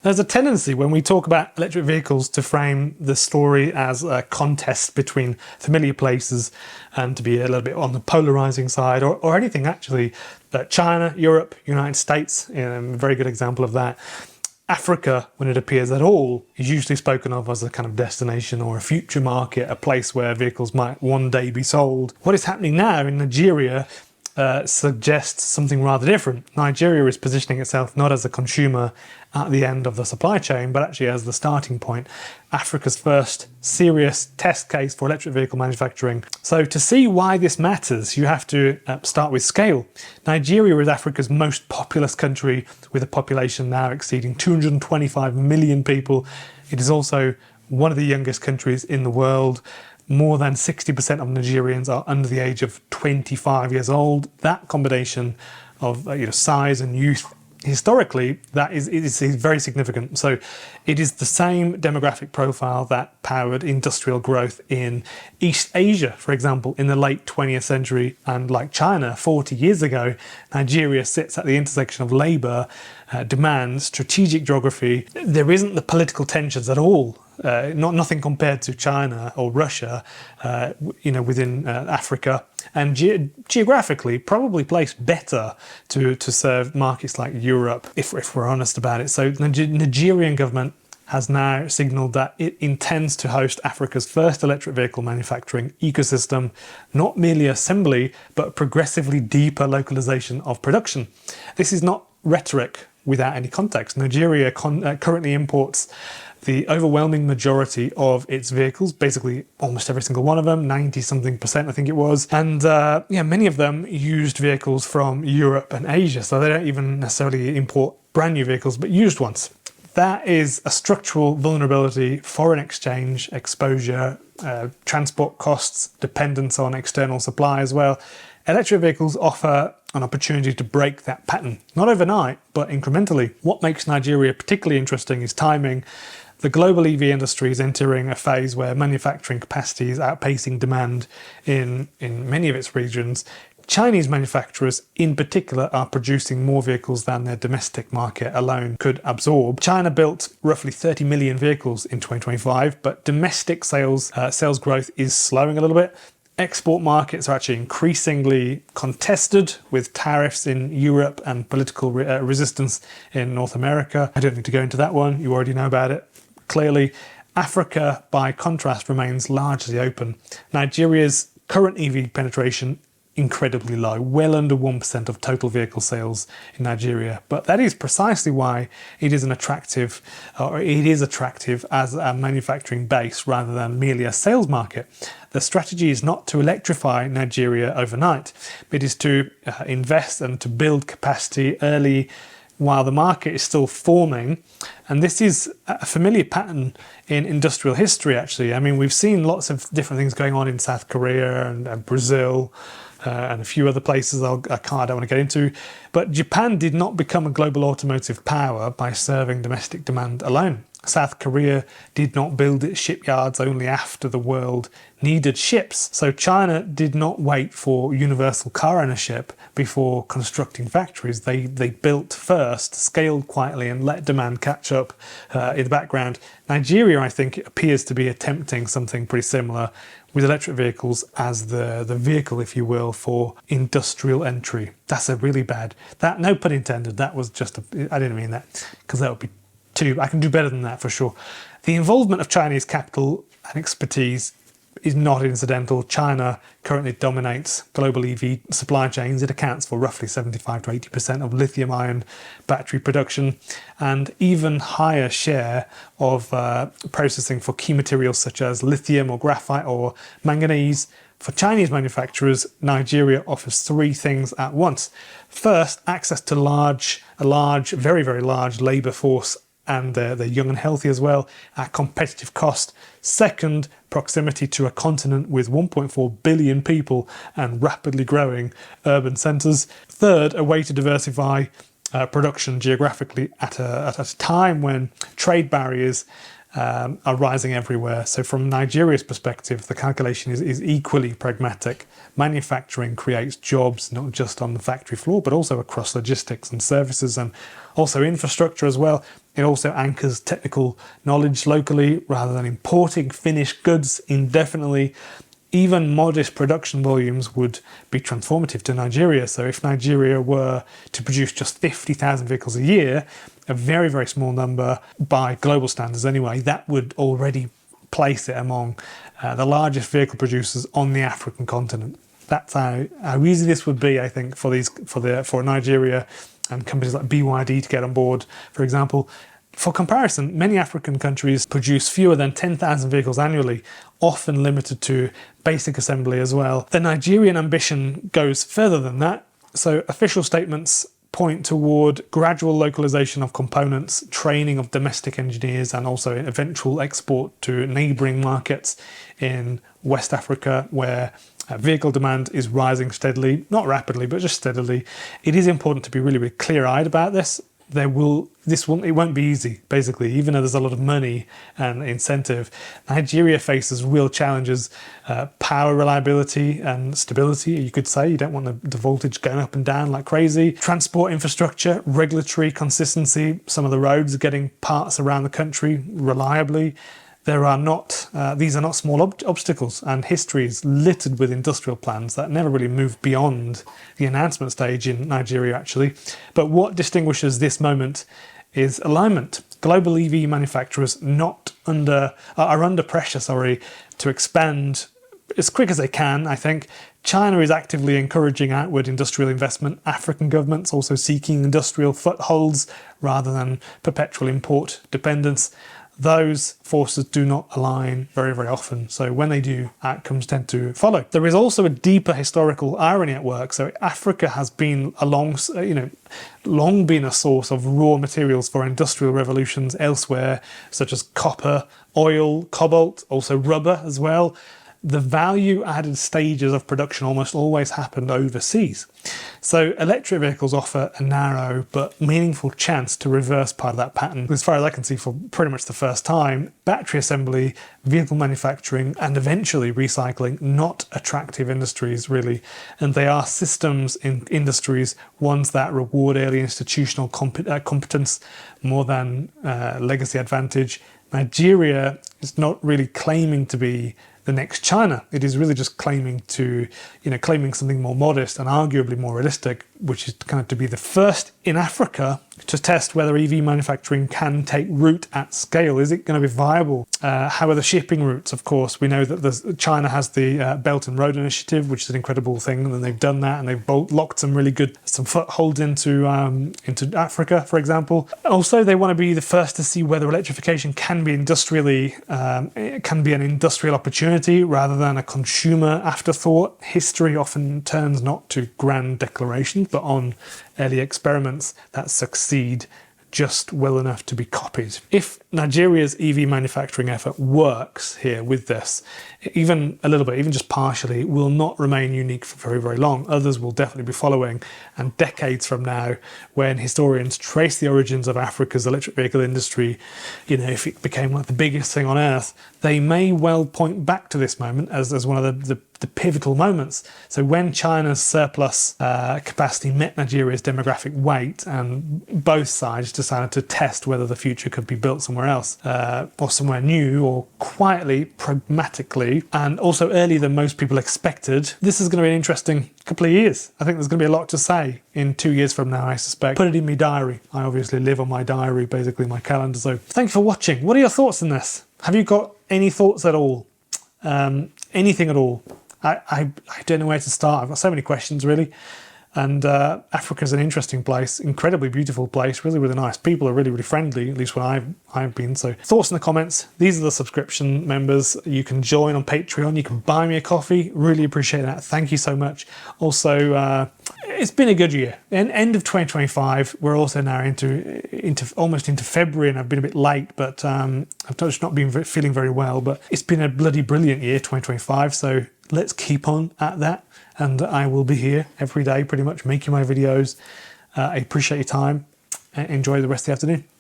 There's a tendency when we talk about electric vehicles to frame the story as a contest between familiar places and to be a little bit on the polarizing side or anything actually. China, Europe, United States, a very good example of that. Africa, when it appears at all, is usually spoken of as a kind of destination or a future market, a place where vehicles might one day be sold. What is happening now in Nigeria suggests something rather different. Nigeria is positioning itself not as a consumer at the end of the supply chain, but actually as the starting point. Africa's first serious test case for electric vehicle manufacturing. So to see why this matters, you have to start with scale. Nigeria is Africa's most populous country, with a population now exceeding 225 million people. It is also one of the youngest countries in the world. More than 60% of Nigerians are under the age of 25 years old. That combination of size and youth, historically, that is very significant. So it is the same demographic profile that powered industrial growth in East Asia, for example, in the late 20th century. And like China 40 years ago, Nigeria sits at the intersection of labour, demand, strategic geography. There isn't the political tensions at all. Nothing compared to China or Russia, within Africa, and geographically probably placed better to serve markets like Europe, if we're honest about it. So the Nigerian government has now signalled that it intends to host Africa's first electric vehicle manufacturing ecosystem, not merely assembly, but progressively deeper localization of production. This is not rhetoric without any context. Nigeria currently imports the overwhelming majority of its vehicles, basically almost every single one of them, 90-something% I think it was. And many of them used vehicles from Europe and Asia, so they don't even necessarily import brand new vehicles, but used ones. That is a structural vulnerability, foreign exchange exposure, transport costs, dependence on external supply as well. Electric vehicles offer an opportunity to break that pattern, not overnight, but incrementally. What makes Nigeria particularly interesting is timing. The global EV industry is entering a phase where manufacturing capacity is outpacing demand in many of its regions. Chinese manufacturers in particular are producing more vehicles than their domestic market alone could absorb. China built roughly 30 million vehicles in 2025, but domestic sales growth is slowing a little bit. Export markets are actually increasingly contested with tariffs in Europe and political resistance in North America. I don't need to go into that one, you already know about it. Clearly, Africa, by contrast, remains largely open. Nigeria's current EV penetration incredibly low, well under 1% of total vehicle sales in Nigeria. But that is precisely why it is attractive as a manufacturing base rather than merely a sales market. The strategy is not to electrify Nigeria overnight. It is to invest and to build capacity early while the market is still forming. And this is a familiar pattern in industrial history, actually. I mean, we've seen lots of different things going on in South Korea and Brazil, and a few other places I don't want to get into. But Japan did not become a global automotive power by serving domestic demand alone. South Korea did not build its shipyards only after the world needed ships. So China did not wait for universal car ownership before constructing factories. They built first, scaled quietly, and let demand catch up in the background. Nigeria, I think, appears to be attempting something pretty similar with electric vehicles as the vehicle, if you will, for industrial entry. That's a really bad, no pun intended, that was just, I didn't mean that, because that would be I can do better than that for sure. The involvement of Chinese capital and expertise is not incidental. China currently dominates global EV supply chains. It accounts for roughly 75 to 80% of lithium-ion battery production, and even higher share of processing for key materials such as lithium or graphite or manganese. For Chinese manufacturers, Nigeria offers three things at once. First, access to a large, very, very large labour force, and they're young and healthy as well, at competitive cost. Second, proximity to a continent with 1.4 billion people and rapidly growing urban centres. Third, a way to diversify production geographically at a time when trade barriers are rising everywhere. So from Nigeria's perspective, the calculation is equally pragmatic. Manufacturing creates jobs, not just on the factory floor, but also across logistics and services, and also infrastructure as well. It also anchors technical knowledge locally rather than importing finished goods indefinitely. Even modest production volumes would be transformative to Nigeria. So if Nigeria were to produce just 50,000 vehicles a year, a very, very small number by global standards anyway, that would already place it among the largest vehicle producers on the African continent. That's how easy this would be, I think, for Nigeria and companies like BYD to get on board, for example. For comparison, many African countries produce fewer than 10,000 vehicles annually, often limited to basic assembly as well. The Nigerian ambition goes further than that. So official statements point toward gradual localization of components, training of domestic engineers, and also eventual export to neighboring markets in West Africa, where vehicle demand is rising steadily, not rapidly, but just steadily. It is important to be really, really clear-eyed about this. It won't be easy, basically, even though there's a lot of money and incentive. Nigeria faces real challenges, power reliability and stability, you could say. You don't want the voltage going up and down like crazy. Transport infrastructure, regulatory consistency, some of the roads getting parts around the country reliably. These are not small obstacles, and history is littered with industrial plans that never really moved beyond the announcement stage in Nigeria, actually. But what distinguishes this moment is alignment. Global EV manufacturers are under pressure, to expand as quick as they can, I think. China is actively encouraging outward industrial investment. African governments also seeking industrial footholds rather than perpetual import dependence. Those forces do not align very, very often. So when they do, outcomes tend to follow. There is also a deeper historical irony at work. So Africa has been long been a source of raw materials for industrial revolutions elsewhere, such as copper, oil, cobalt, also rubber as well. The value-added stages of production almost always happened overseas. So electric vehicles offer a narrow but meaningful chance to reverse part of that pattern. As far as I can see, for pretty much the first time, battery assembly, vehicle manufacturing, and eventually recycling, not attractive industries really. And they are systems in industries, ones that reward early institutional competence more than legacy advantage. Nigeria is not really claiming to be the next China. It is really just claiming something more modest and arguably more realistic, which is kind of to be the first in Africa to test whether EV manufacturing can take root at scale. Is it going to be viable? How are the shipping routes? Of course, we know that China has the Belt and Road Initiative, which is an incredible thing, and they've done that, and they've locked some footholds into Africa, for example. Also, they want to be the first to see whether electrification can be an industrial opportunity rather than a consumer afterthought. History often turns not to grand declarations, but on early experiments that succeed just well enough to be copied. If Nigeria's EV manufacturing effort works here with this, even a little bit, even just partially, it will not remain unique for very, very long. Others will definitely be following, and decades from now, when historians trace the origins of Africa's electric vehicle industry, if it became like the biggest thing on earth, they may well point back to this moment as one of the pivotal moments. So when China's surplus capacity met Nigeria's demographic weight, and both sides decided to test whether the future could be built somewhere else, or somewhere new, or quietly, pragmatically, and also earlier than most people expected, this is going to be an interesting couple of years. I think there's going to be a lot to say in 2 years from now, I suspect. Put it in my diary. I obviously live on my diary, basically my calendar. So thank you for watching. What are your thoughts on this? Have you got any thoughts at all? Anything at all? I don't know where to start. I've got so many questions, really. And Africa's an interesting place, incredibly beautiful place, really, really nice. People are really, really friendly, at least when I've been. So thoughts in the comments. These are the subscription members. You can join on Patreon. You can buy me a coffee. Really appreciate that. Thank you so much. Also, it's been a good year. End of 2025. We're also now almost into February, and I've been a bit late, but I've just not been feeling very well. But it's been a bloody brilliant year, 2025. So let's keep on at that. And I will be here every day, pretty much, making my videos. I appreciate your time. Enjoy the rest of the afternoon.